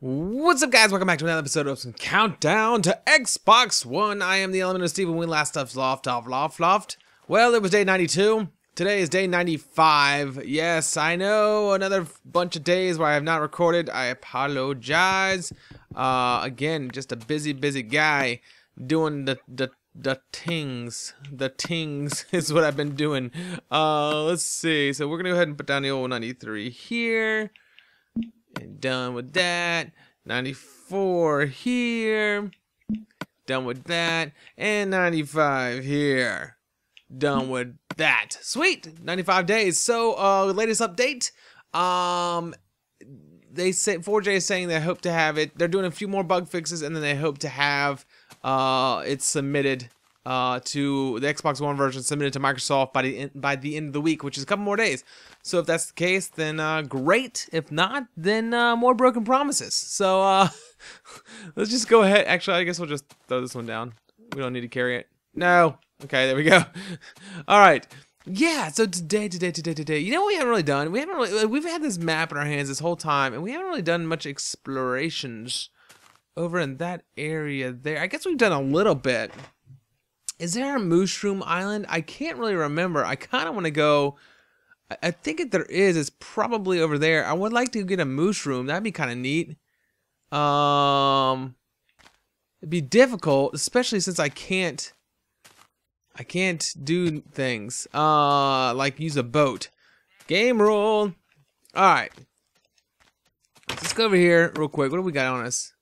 What's up, guys? Welcome back to another episode of some Countdown to Xbox One. I am TheLMNOsteve. When we last left loft. Well, it was day 92. Today is day 95. Yes, I know, another bunch of days where I have not recorded. I apologize. Again, just a busy guy doing the tings. The tings is what I've been doing. Let's see. So we're gonna go ahead and put down the old 93 here. And done with that. 94 here. Done with that. And 95 here. Done with that. Sweet. 95 days. So, latest update. They say 4J is saying they hope to have it. They're doing a few more bug fixes, and then they hope to have it submitted to the Xbox One version, submitted to Microsoft by the end of the week, which is a couple more days. So if that's the case, then great. If not, then more broken promises. So let's just go ahead. Actually, I guess we'll just throw this one down. We don't need to carry it. No. Okay, there we go. All right. Yeah. So today. You know what we haven't really done? We've had this map in our hands this whole time, and we haven't really done much explorations over in that area there. I guess we've done a little bit. Is there a Mushroom Island? I can't really remember. I kind of want to go. I think if there is, it's probably over there. I would like to get a mushroom. That'd be kind of neat. It'd be difficult, especially since I can't do things like use a boat. Game rule. All right. Let's go over here real quick. What do we got on us?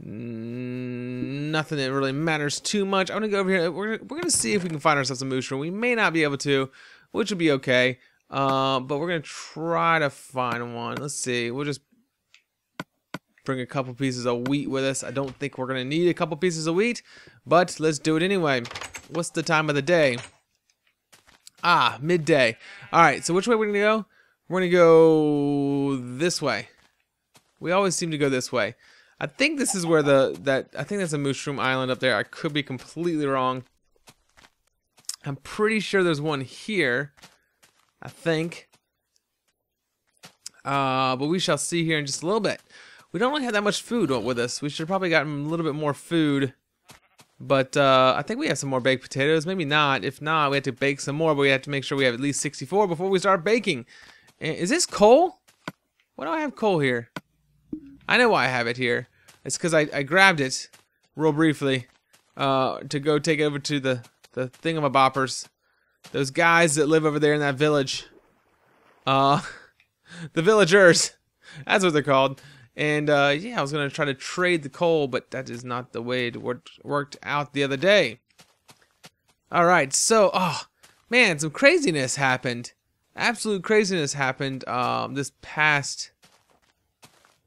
Nothing that really matters too much. I'm gonna go over here. We're gonna see if we can find ourselves a mushroom. We may not be able to, which would be okay. But we're gonna try to find one. Let's see. We'll just bring a couple pieces of wheat with us. I don't think we're gonna need a couple pieces of wheat, but let's do it anyway. What's the time of the day? Midday. All right. So which way we're gonna go? We're gonna go this way. We always seem to go this way. I think this is where I think that's a Mushroom Island up there. I could be completely wrong. I'm pretty sure there's one here. I think. But we shall see here in just a little bit. We don't really have that much food with us. We should have probably gotten a little bit more food. But I think we have some more baked potatoes. Maybe not. If not, we have to bake some more. But we have to make sure we have at least 64 before we start baking. Is this coal? Why do I have coal here? I know why I have it here. It's because I grabbed it real briefly to go take it over to the thingamaboppers. Those guys that live over there in that village. The villagers. That's what they're called. And yeah, I was going to try to trade the coal, but that is not the way it worked out the other day. Alright, so, oh, man, some craziness happened. Absolute craziness happened this past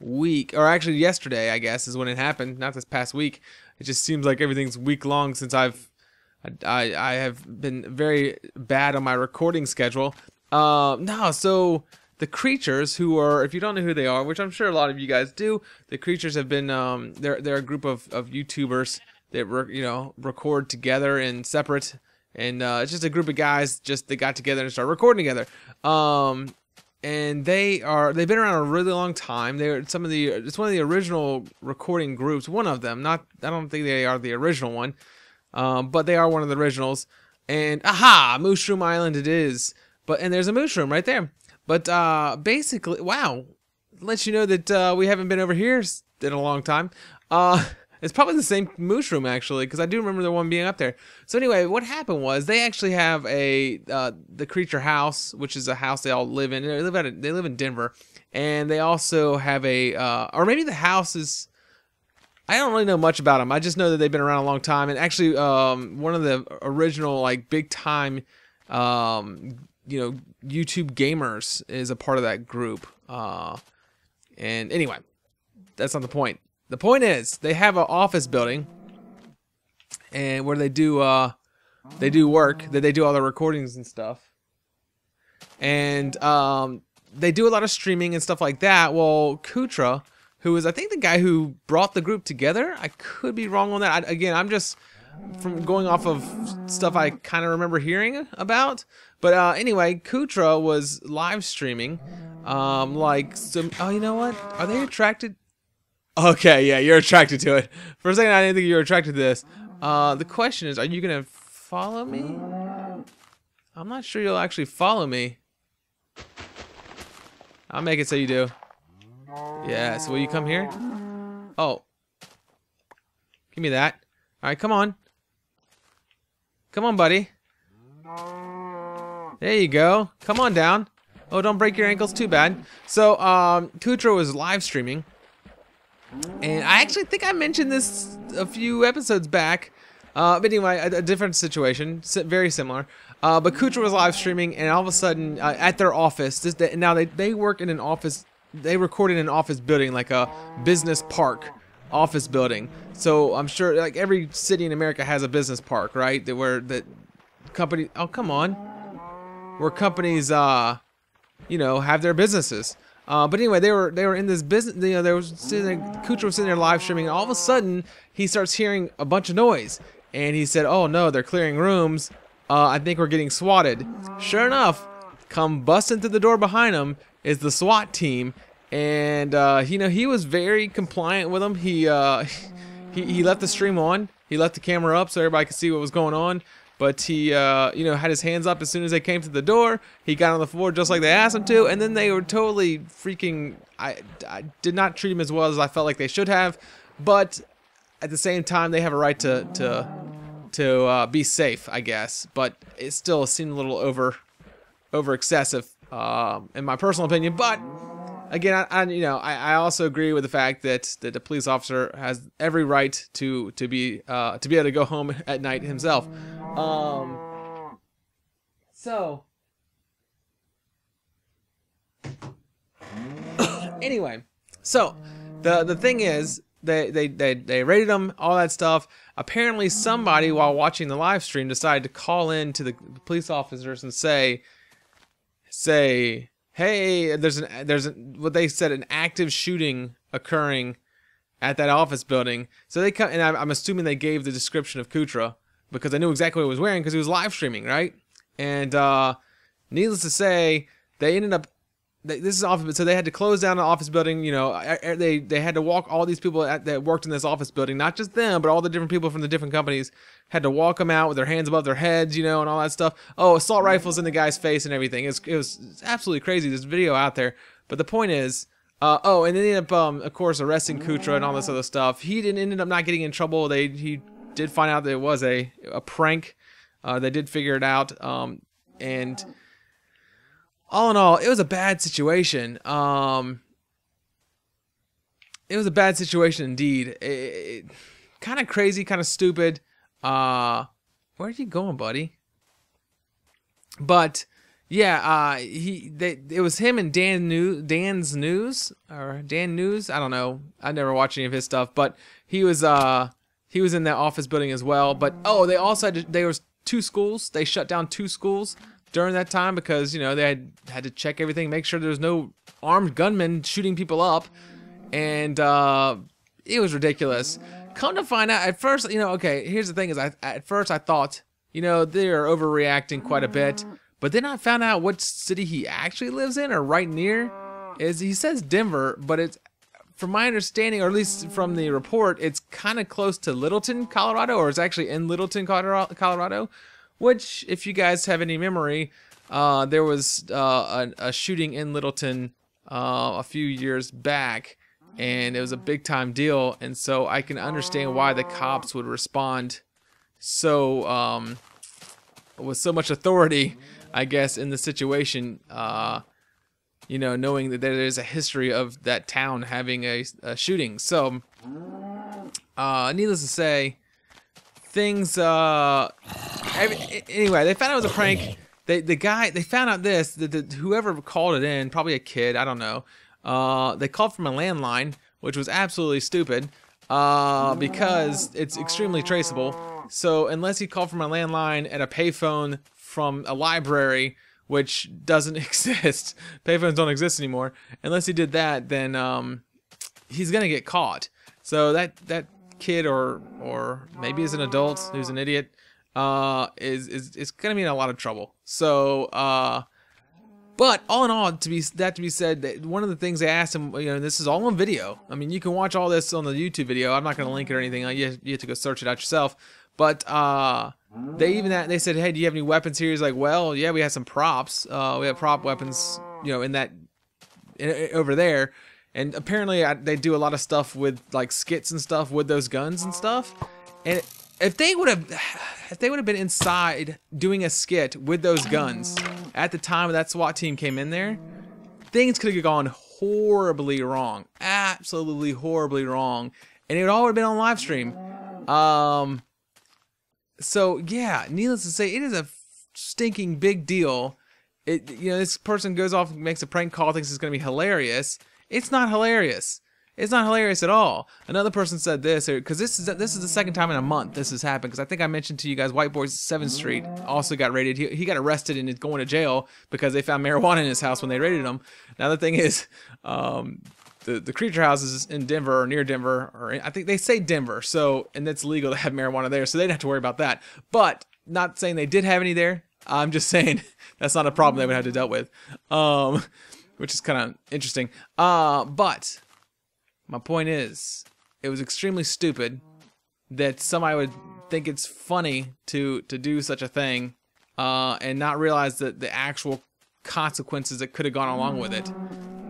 week, or actually yesterday, I guess, is when it happened. Not this past week. It just seems like everything's week long since I have been very bad on my recording schedule. No, so the creatures who are, if you don't know who they are, which I'm sure a lot of you guys do, the creatures have been they're a group of YouTubers that record together and separate, and it's just a group of guys that got together and started recording together. And they've been around a really long time. It's one of the original recording groups. One of them, I don't think they are the original one, but they are one of the originals. And Mushroom Island it is. And there's a mushroom right there. But basically, wow, lets you know that we haven't been over here in a long time. It's probably the same mushroom, actually, because I do remember the one being up there. So anyway, what happened was they actually have the creature house, which is a house they all live in. They live in Denver, and they also have or maybe the house is. I don't really know much about them. I just know that they've been around a long time, and actually, one of the original big time, YouTube gamers is a part of that group. And anyway, that's not the point. The point is, they have an office building, and where they do work, that they do all the recordings and stuff, and they do a lot of streaming and stuff like that. Well, Kutra, who is I think the guy who brought the group together, I could be wrong on that. Again, I'm just from going off of stuff I kind of remember hearing about. But anyway, Kutra was live streaming, oh, you know what? Are they attracted? Okay, yeah, you're attracted to it. For a second, I didn't think you were attracted to this. The question is, are you gonna follow me? I'm not sure you'll actually follow me. I'll make it so you do. Yeah, so will you come here? Oh. Give me that. Alright, come on. Come on, buddy. There you go. Come on down. Oh, don't break your ankles too bad. So, Kutra was live streaming. And I actually think I mentioned this a few episodes back. But anyway, a different situation. Very similar. But Kutra was live streaming, and all of a sudden, at their office, now they work in an office, they record in an office building, like a business park office building. So I'm sure, like, every city in America has a business park, right? Where the company, oh, come on. Where companies, you know, have their businesses. But anyway, they were in this business. You know, they were sitting there, Kutra was sitting there live streaming, and all of a sudden he starts hearing a bunch of noise, and he said, "Oh no, they're clearing rooms. I think we're getting swatted." Sure enough, come busting through the door behind him is the SWAT team, and you know, he was very compliant with them. He left the stream on, he left the camera up so everybody could see what was going on. But he, you know, had his hands up as soon as they came to the door. He got on the floor just like they asked him to, and then they were totally freaking. I did not treat him as well as I felt like they should have, but at the same time, they have a right to be safe, I guess. But it still seemed a little over excessive, in my personal opinion. But again, I also agree with the fact that the police officer has every right to be able to go home at night himself. So anyway, so the thing is, they rated him, all that stuff. Apparently, somebody while watching the live stream decided to call in to the police officers and say, hey, there's what they said, an active shooting occurring at that office building. So they come, and I'm assuming they gave the description of Kutra because I knew exactly what he was wearing because he was live streaming, right? And needless to say, they ended up. This is office, so they had to close down the office building. You know, they had to walk all these people that worked in this office building, not just them, but all the different people from the different companies had to walk them out with their hands above their heads, you know, and all that stuff. Oh, assault rifles in the guy's face and everything. It was absolutely crazy. There's a video out there, but the point is, oh, and then they ended up, of course, arresting Kutra and all this other stuff. He ended up not getting in trouble. He did find out that it was a prank. They did figure it out, and all in all, it was a bad situation. It was a bad situation indeed. Kind of crazy, kind of stupid. Where are you going, buddy? But yeah, it was him and Dan's News, or Dan News. I don't know. I never watched any of his stuff, but he was in that office building as well. But oh, they also there was 2 schools. They shut down 2 schools during that time because, you know, they had to check everything, make sure there was no armed gunmen shooting people up, and it was ridiculous. Come to find out, at first, you know, okay, here's the thing is, at first I thought, you know, they're overreacting quite a bit, but then I found out what city he actually lives in, or right near. He says Denver, but it's, from my understanding, or at least from the report, it's kind of close to Littleton, Colorado, or it's actually in Littleton, Colorado. Which, if you guys have any memory, there was a shooting in Littleton a few years back, and it was a big-time deal, and so I can understand why the cops would respond so with so much authority, I guess, in the situation. You know, knowing that there is a history of that town having a shooting. So, needless to say, things. Anyway, they found out it was a prank. They found out this, that whoever called it in, probably a kid, I don't know. They called from a landline, which was absolutely stupid, because it's extremely traceable. So unless he called from a landline at a payphone from a library, which doesn't exist, payphones don't exist anymore. Unless he did that, then he's gonna get caught. So that kid, or maybe is an adult who's an idiot, is gonna be in a lot of trouble. So, But all in all, to be said, that one of the things they asked him, you know, this is all on video. I mean, you can watch all this on the YouTube video. I'm not going to link it or anything. You have to go search it out yourself. But they said, hey, do you have any weapons here? He's like, well, yeah, we have some props. We have prop weapons, you know, over there. And apparently they do a lot of stuff with like skits and stuff with those guns and stuff. And if they would have been inside doing a skit with those guns at the time that SWAT team came in there, things could have gone horribly wrong, absolutely horribly wrong, and it would all have been on live stream. So yeah, needless to say, it is a stinking big deal. You know, this person goes off and makes a prank call, thinks it's gonna be hilarious. It's not hilarious. It's not hilarious at all. Another person said this, because this is the second time in a month this has happened. Because I think I mentioned to you guys, White Boys 7th Street also got raided. He got arrested and is going to jail because they found marijuana in his house when they raided him. Now the thing is, the Creature houses in Denver or near Denver, or I think they say Denver, so, and it's legal to have marijuana there, so they didn't have to worry about that. But not saying they did have any there. I'm just saying that's not a problem they would have to deal with, which is kind of interesting. But my point is, it was extremely stupid that somebody would think it's funny to do such a thing, and not realize that the actual consequences that could have gone along with it.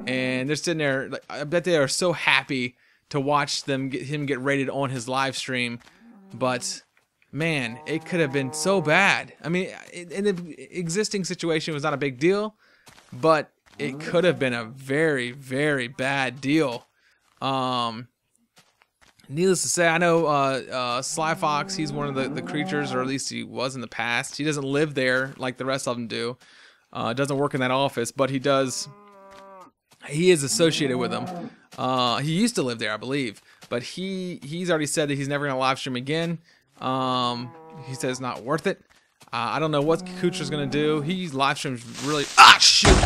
And they're sitting there, like, I bet they are so happy to watch him get raided on his live stream. But man, it could have been so bad. I mean, in the existing situation, it was not a big deal, but it could have been a very, very bad deal. Needless to say, I know Sly Fox, he's one of the creatures, or at least he was in the past. He doesn't live there like the rest of them do. Doesn't work in that office, but he does. He is associated with them. He used to live there, I believe, but he's already said that he's never gonna live stream again. He says it's not worth it. I don't know what Kucher's gonna do. He live streams really. Ah, shoot!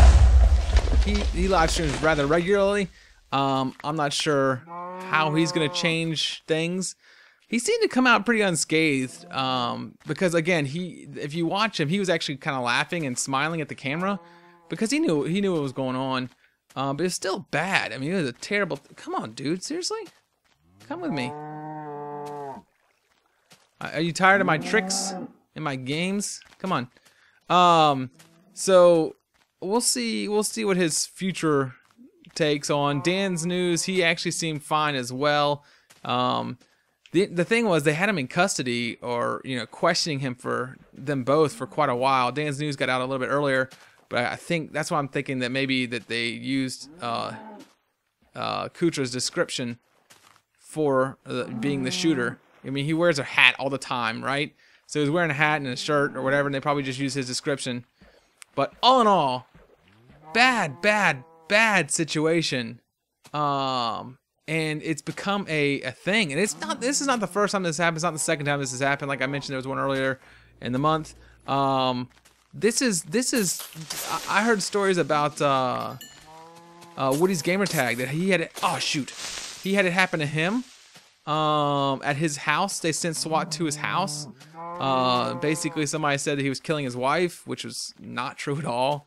He live streams rather regularly. I'm not sure how he's gonna change things. He seemed to come out pretty unscathed, because again, if you watch him, he was actually kind of laughing and smiling at the camera because he knew what was going on. But it's still bad. I mean, it was a terrible. Come on, dude. Seriously, come with me. Are you tired of my tricks in my games? Come on. So we'll see what his future takes on. Dan's news, he actually seemed fine as well. The thing was, they had him in custody, or, you know, questioning him for them both for quite a while. Dan's news got out a little bit earlier, but I think that's why I'm thinking that maybe that they used Kutra's description for being the shooter. I mean, he wears a hat all the time, right? So he's wearing a hat and a shirt or whatever, and they probably just used his description. But all in all, bad situation. And it's become a thing. And this is not the first time this happened. It's not the second time this has happened. Like I mentioned, there was one earlier in the month. This is I heard stories about Woody's gamertag that he had he had it happen to him at his house. They sent SWAT to his house. Basically somebody said that he was killing his wife, which was not true at all.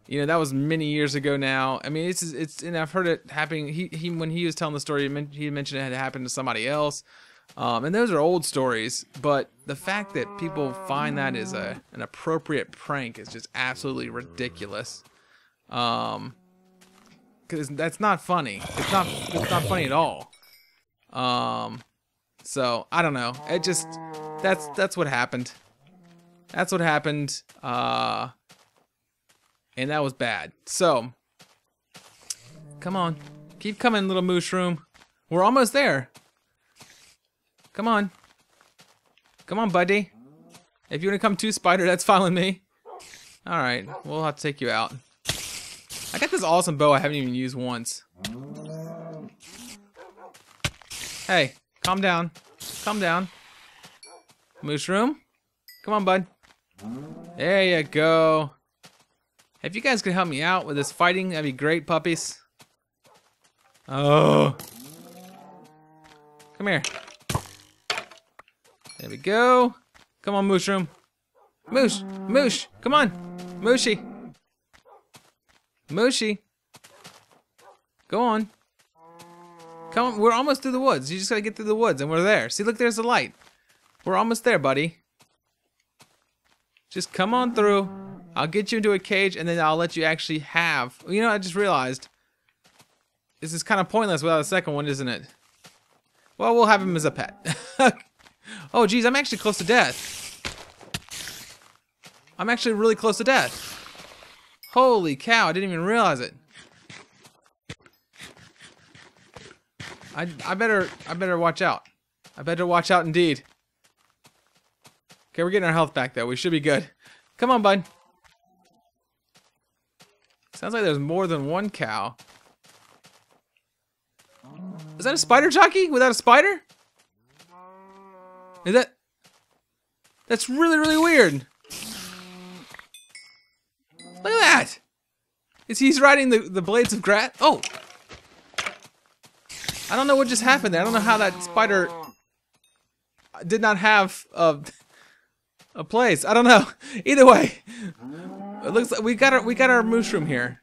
You know, that was many years ago now. I mean, it's and I've heard it happening. He when he was telling the story, he mentioned it had happened to somebody else. And those are old stories, but the fact that people find that is an appropriate prank is just absolutely ridiculous. Because that's not funny. It's not funny at all. So I don't know. It just that's what happened. That's what happened. And that was bad. So come on, keep coming, little mushroom. We're almost there. Come on. Come on, buddy. If you want to come too, Spider, that's fine with me. Alright, we'll have to take you out. I got this awesome bow I haven't even used once. Hey, calm down. Calm down. Mushroom? Come on, bud. There you go. If you guys could help me out with this fighting, that'd be great, puppies. Oh. Come here. There we go. Come on, mushroom. Moosh, come on. Mushy. Mushy. Go on. Come on, we're almost through the woods. You just gotta get through the woods and we're there. See, look, there's the light. We're almost there, buddy. Just come on through. I'll get you into a cage and then I'll let you actually have... You know, I just realized. This is kind of pointless without a second one, isn't it? Well, we'll have him as a pet. Oh, geez, I'm actually close to death. I'm actually really close to death. Holy cow, I didn't even realize it. I better watch out. I better watch out indeed. Okay, we're getting our health back though. We should be good. Come on, bud. Sounds like there's more than one cow. Is that a spider jockey without a spider? Is that... That's really, really weird. Look at that! He's riding the blades of grass? Oh! I don't know what just happened there. I don't know how that spider did not have a place. I don't know. Either way, it looks like we got our mushroom here.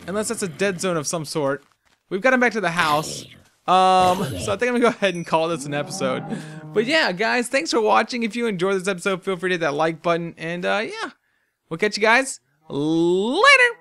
Unless that's a dead zone of some sort. We've got him back to the house. So I think I'm gonna go ahead and call this an episode. But yeah, guys, thanks for watching. If you enjoyed this episode, feel free to hit that like button. And yeah, we'll catch you guys later.